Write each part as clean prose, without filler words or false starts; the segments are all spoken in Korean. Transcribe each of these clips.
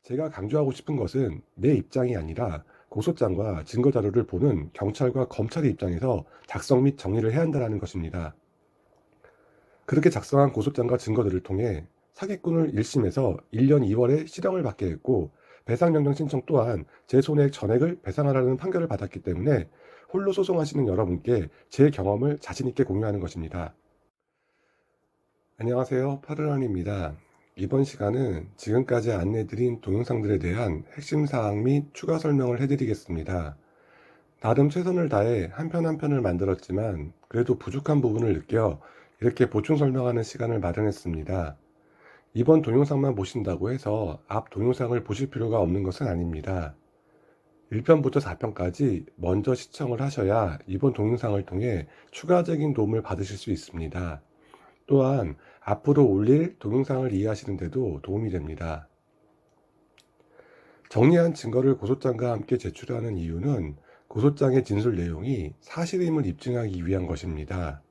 제가 강조하고 싶은 것은 내 입장이 아니라 고소장과 증거자료를 보는 경찰과 검찰의 입장에서 작성 및 정리를 해야 한다는 것입니다. 그렇게 작성한 고소장과 증거들을 통해 사기꾼을 1심에서 1년 2월에 실형을 받게 했고, 배상명령 신청 또한 제 손해액 전액을 배상하라는 판결을 받았기 때문에 홀로 소송하시는 여러분께 제 경험을 자신있게 공유하는 것입니다. 안녕하세요, 파르란입니다. 이번 시간은 지금까지 안내드린 동영상들에 대한 핵심 사항 및 추가 설명을 해드리겠습니다. 나름 최선을 다해 한 편 한 편을 만들었지만 그래도 부족한 부분을 느껴 이렇게 보충 설명하는 시간을 마련했습니다. 이번 동영상만 보신다고 해서 앞 동영상을 보실 필요가 없는 것은 아닙니다. 1편부터 4편까지 먼저 시청을 하셔야 이번 동영상을 통해 추가적인 도움을 받으실 수 있습니다. 또한 앞으로 올릴 동영상을 이해하시는 데도 도움이 됩니다. 정리한 증거를 고소장과 함께 제출하는 이유는 고소장의 진술 내용이 사실임을 입증하기 위한 것입니다.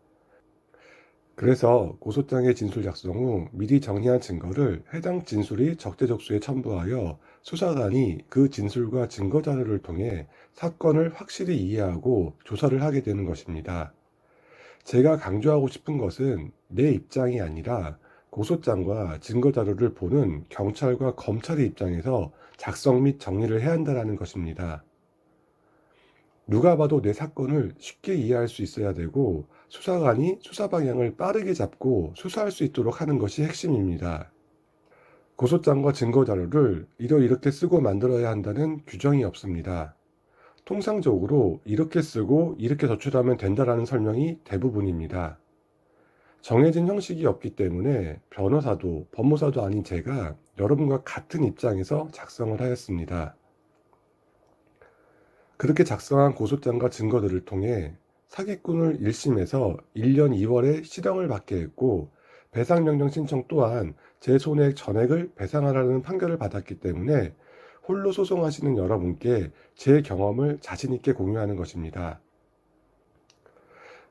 그래서 고소장의 진술 작성 후 미리 정리한 증거를 해당 진술이 적재적소에 첨부하여 수사관이 그 진술과 증거 자료를 통해 사건을 확실히 이해하고 조사를 하게 되는 것입니다. 제가 강조하고 싶은 것은 내 입장이 아니라 고소장과 증거자료를 보는 경찰과 검찰의 입장에서 작성 및 정리를 해야 한다는 것입니다. 누가 봐도 내 사건을 쉽게 이해할 수 있어야 되고, 수사관이 수사 방향을 빠르게 잡고 수사할 수 있도록 하는 것이 핵심입니다. 고소장과 증거자료를 이렇게 쓰고 만들어야 한다는 규정이 없습니다. 통상적으로 이렇게 쓰고 이렇게 제출하면 된다라는 설명이 대부분입니다. 정해진 형식이 없기 때문에 변호사도 법무사도 아닌 제가 여러분과 같은 입장에서 작성을 하였습니다. 그렇게 작성한 고소장과 증거들을 통해 사기꾼을 1심에서 1년 2월에 실형을 받게 했고, 배상명령 신청 또한 제 손해액 전액을 배상하라는 판결을 받았기 때문에 홀로 소송하시는 여러분께 제 경험을 자신있게 공유하는 것입니다.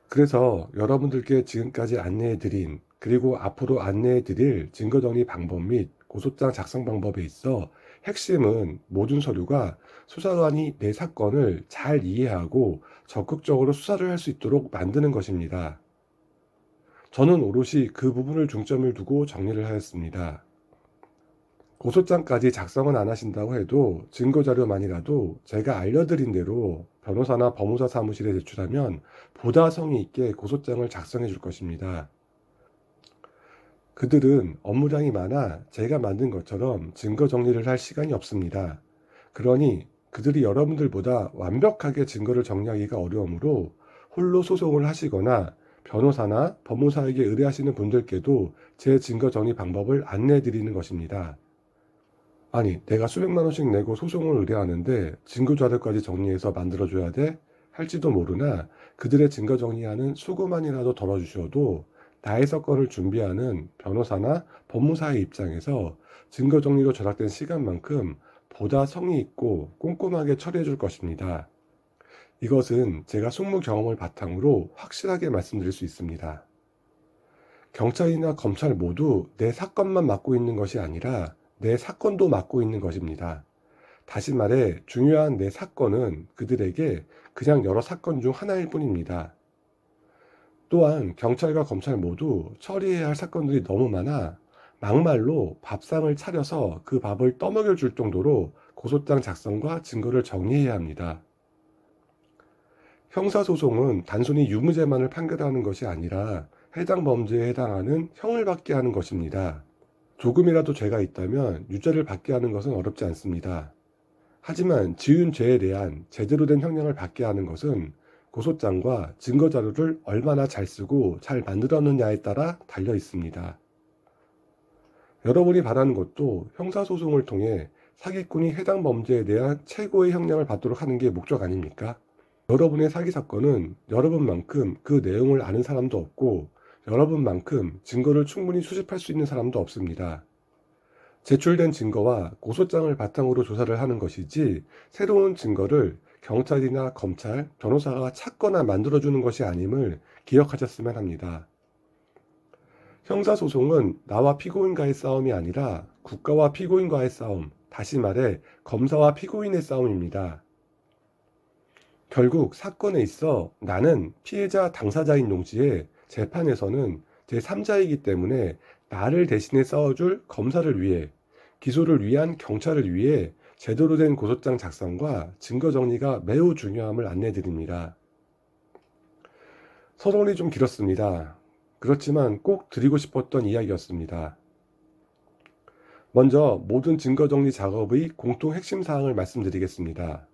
그래서 여러분들께 지금까지 안내해드린, 그리고 앞으로 안내해드릴 증거정리 방법 및 고소장 작성 방법에 있어 핵심은 모든 서류가 수사관이 내 사건을 잘 이해하고 적극적으로 수사를 할 수 있도록 만드는 것입니다. 저는 오롯이 그 부분을 중점을 두고 정리를 하였습니다. 고소장까지 작성은 안 하신다고 해도 증거자료만이라도 제가 알려드린 대로 변호사나 법무사 사무실에 제출하면 보다 성의 있게 고소장을 작성해 줄 것입니다. 그들은 업무량이 많아 제가 만든 것처럼 증거 정리를 할 시간이 없습니다. 그러니 그들이 여러분들보다 완벽하게 증거를 정리하기가 어려우므로 홀로 소송을 하시거나 변호사나 법무사에게 의뢰하시는 분들께도 제 증거 정리 방법을 안내해 드리는 것입니다. 아니, 내가 수백만 원씩 내고 소송을 의뢰하는데 증거 자료까지 정리해서 만들어줘야 돼? 할지도 모르나 그들의 증거 정리하는 수고만이라도 덜어주셔도 나의 사건을 준비하는 변호사나 법무사의 입장에서 증거 정리로 절약된 시간만큼 보다 성의 있고 꼼꼼하게 처리해 줄 것입니다. 이것은 제가 숙무 경험을 바탕으로 확실하게 말씀드릴 수 있습니다. 경찰이나 검찰 모두 내 사건만 맡고 있는 것이 아니라 내 사건도 맡고 있는 것입니다. 다시 말해 중요한 내 사건은 그들에게 그냥 여러 사건 중 하나일 뿐입니다. 또한 경찰과 검찰 모두 처리해야 할 사건들이 너무 많아 막말로 밥상을 차려서 그 밥을 떠먹여 줄 정도로 고소장 작성과 증거를 정리해야 합니다. 형사소송은 단순히 유무죄만을 판결하는 것이 아니라 해당 범죄에 해당하는 형을 받게 하는 것입니다. 조금이라도 죄가 있다면 유죄를 받게 하는 것은 어렵지 않습니다. 하지만 지은 죄에 대한 제대로 된 형량을 받게 하는 것은 고소장과 증거자료를 얼마나 잘 쓰고 잘 만들었느냐에 따라 달려 있습니다. 여러분이 바라는 것도 형사소송을 통해 사기꾼이 해당 범죄에 대한 최고의 형량을 받도록 하는 게 목적 아닙니까? 여러분의 사기 사건은 여러분만큼 그 내용을 아는 사람도 없고 여러분만큼 증거를 충분히 수집할 수 있는 사람도 없습니다. 제출된 증거와 고소장을 바탕으로 조사를 하는 것이지 새로운 증거를 경찰이나 검찰, 변호사가 찾거나 만들어주는 것이 아님을 기억하셨으면 합니다. 형사소송은 나와 피고인과의 싸움이 아니라 국가와 피고인과의 싸움, 다시 말해 검사와 피고인의 싸움입니다. 결국 사건에 있어 나는 피해자 당사자인 동시에 재판에서는 제3자이기 때문에 나를 대신해 싸워줄 검사를 위해, 기소를 위한 경찰을 위해 제대로 된 고소장 작성과 증거 정리가 매우 중요함을 안내드립니다. 서론이 좀 길었습니다. 그렇지만 꼭 드리고 싶었던 이야기였습니다. 먼저 모든 증거 정리 작업의 공통 핵심 사항을 말씀드리겠습니다.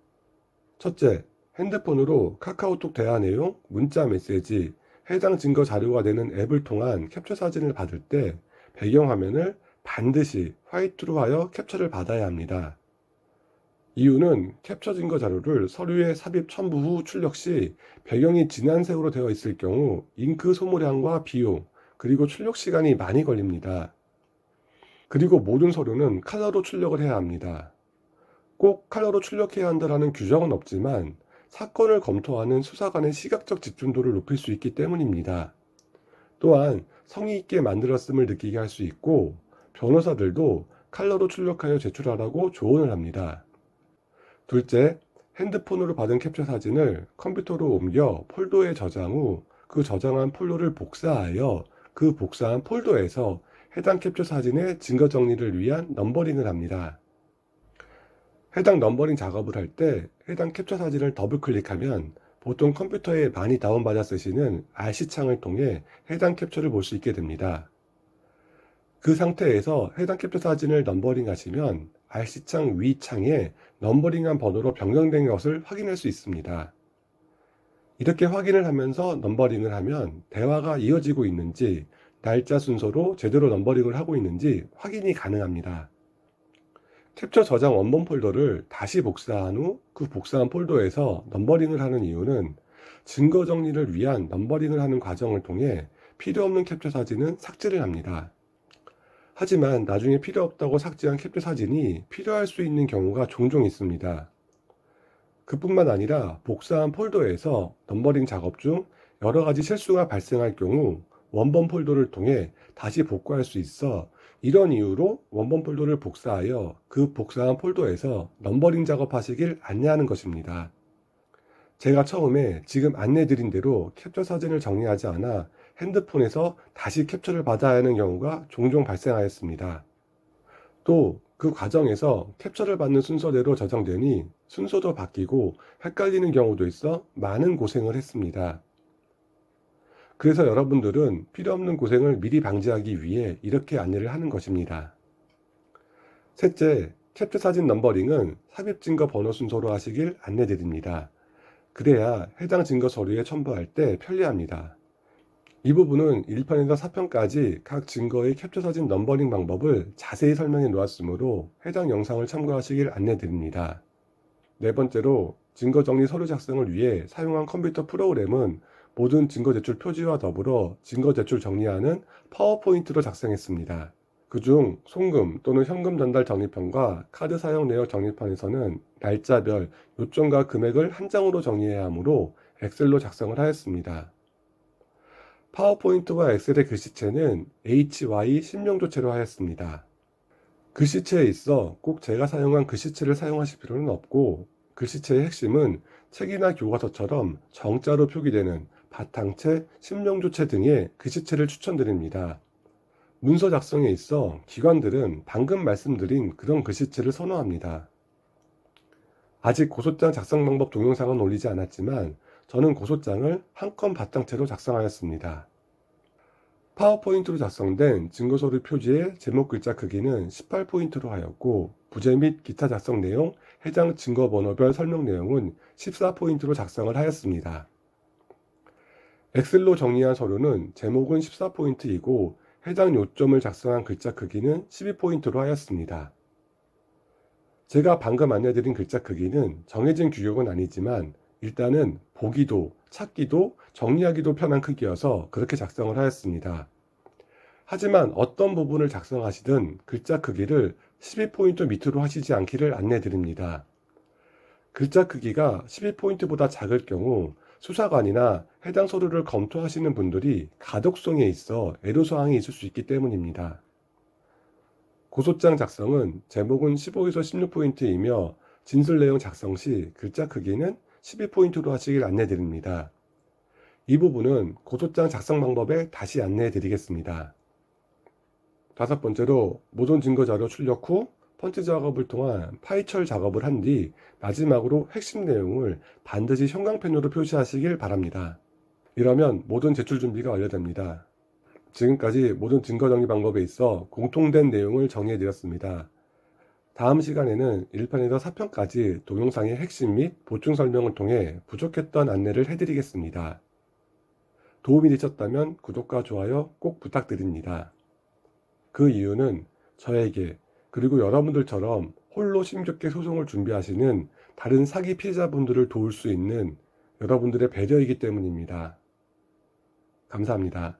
첫째, 핸드폰으로 카카오톡 대화 내용, 문자 메시지, 해당 증거 자료가 되는 앱을 통한 캡처 사진을 받을 때 배경화면을 반드시 화이트로 하여 캡처를 받아야 합니다. 이유는 캡처 증거 자료를 서류에 삽입 첨부 후 출력 시 배경이 진한 색으로 되어 있을 경우 잉크 소모량과 비용, 그리고 출력 시간이 많이 걸립니다. 그리고 모든 서류는 컬러로 출력을 해야 합니다. 꼭 컬러로 출력해야 한다는 규정은 없지만 사건을 검토하는 수사관의 시각적 집중도를 높일 수 있기 때문입니다. 또한 성의 있게 만들었음을 느끼게 할 수 있고 변호사들도 컬러로 출력하여 제출하라고 조언을 합니다. 둘째, 핸드폰으로 받은 캡처 사진을 컴퓨터로 옮겨 폴더에 저장 후 그 저장한 폴더를 복사하여 그 복사한 폴더에서 해당 캡처 사진의 증거 정리를 위한 넘버링을 합니다. 해당 넘버링 작업을 할 때 해당 캡처 사진을 더블 클릭하면 보통 컴퓨터에 많이 다운받아 쓰시는 RC 창을 통해 해당 캡처를 볼 수 있게 됩니다. 그 상태에서 해당 캡처 사진을 넘버링 하시면 RC 창 위 창에 넘버링한 번호로 변경된 것을 확인할 수 있습니다. 이렇게 확인을 하면서 넘버링을 하면 대화가 이어지고 있는지, 날짜 순서로 제대로 넘버링을 하고 있는지 확인이 가능합니다. 캡처 저장 원본 폴더를 다시 복사한 후 그 복사한 폴더에서 넘버링을 하는 이유는 증거 정리를 위한 넘버링을 하는 과정을 통해 필요 없는 캡처 사진은 삭제를 합니다. 하지만 나중에 필요 없다고 삭제한 캡처 사진이 필요할 수 있는 경우가 종종 있습니다. 그뿐만 아니라 복사한 폴더에서 넘버링 작업 중 여러 가지 실수가 발생할 경우 원본 폴더를 통해 다시 복구할 수 있어 이런 이유로 원본 폴더를 복사하여 그 복사한 폴더에서 넘버링 작업하시길 안내하는 것입니다. 제가 처음에 지금 안내드린 대로 캡처 사진을 정리하지 않아 핸드폰에서 다시 캡처를 받아야 하는 경우가 종종 발생하였습니다. 또 그 과정에서 캡처를 받는 순서대로 저장되니 순서도 바뀌고 헷갈리는 경우도 있어 많은 고생을 했습니다. 그래서 여러분들은 필요 없는 고생을 미리 방지하기 위해 이렇게 안내를 하는 것입니다. 셋째, 캡처 사진 넘버링은 삽입 증거 번호 순서로 하시길 안내드립니다. 그래야 해당 증거 서류에 첨부할 때 편리합니다. 이 부분은 1편에서 4편까지 각 증거의 캡처 사진 넘버링 방법을 자세히 설명해 놓았으므로 해당 영상을 참고하시길 안내드립니다. 네 번째로 증거 정리 서류 작성을 위해 사용한 컴퓨터 프로그램은 모든 증거 제출 표지와 더불어 증거 제출 정리하는 파워포인트로 작성했습니다. 그중 송금 또는 현금 전달 정리편과 카드 사용 내역 정리편에서는 날짜별, 요점과 금액을 한 장으로 정리해야 하므로 엑셀로 작성을 하였습니다. 파워포인트와 엑셀의 글씨체는 HY 신명조체로 하였습니다. 글씨체에 있어 꼭 제가 사용한 글씨체를 사용하실 필요는 없고 글씨체의 핵심은 책이나 교과서처럼 정자로 표기되는 바탕체, 신명조체 등의 글씨체를 추천드립니다. 문서 작성에 있어 기관들은 방금 말씀드린 그런 글씨체를 선호합니다. 아직 고소장 작성 방법 동영상은 올리지 않았지만 저는 고소장을 한 건 바탕체로 작성하였습니다. 파워포인트로 작성된 증거서류 표지의 제목 글자 크기는 18포인트로 하였고 부제 및 기타 작성 내용, 해당 증거번호별 설명 내용은 14포인트로 작성을 하였습니다. 엑셀로 정리한 서류는 제목은 14포인트이고 해당 요점을 작성한 글자 크기는 12포인트로 하였습니다. 제가 방금 안내드린 글자 크기는 정해진 규격은 아니지만 일단은 보기도, 찾기도, 정리하기도 편한 크기여서 그렇게 작성을 하였습니다. 하지만 어떤 부분을 작성하시든 글자 크기를 12포인트 밑으로 하시지 않기를 안내드립니다. 글자 크기가 12포인트보다 작을 경우 수사관이나 해당 서류를 검토하시는 분들이 가독성에 있어 애로사항이 있을 수 있기 때문입니다. 고소장 작성은 제목은 15에서 16포인트이며 진술 내용 작성 시 글자 크기는 12포인트로 하시길 안내드립니다. 이 부분은 고소장 작성 방법에 다시 안내해 드리겠습니다. 다섯 번째로 모든 증거자료 출력 후 펀치 작업을 통한 파이철 작업을 한 뒤 마지막으로 핵심 내용을 반드시 형광펜으로 표시하시길 바랍니다. 이러면 모든 제출 준비가 완료됩니다. 지금까지 모든 증거 정리 방법에 있어 공통된 내용을 정리해 드렸습니다. 다음 시간에는 1편에서 4편까지 동영상의 핵심 및 보충 설명을 통해 부족했던 안내를 해드리겠습니다. 도움이 되셨다면 구독과 좋아요 꼭 부탁드립니다. 그 이유는 저에게 그리고 여러분들처럼 홀로 심겹게 소송을 준비하시는 다른 사기 피해자분들을 도울 수 있는 여러분들의 배려이기 때문입니다. 감사합니다.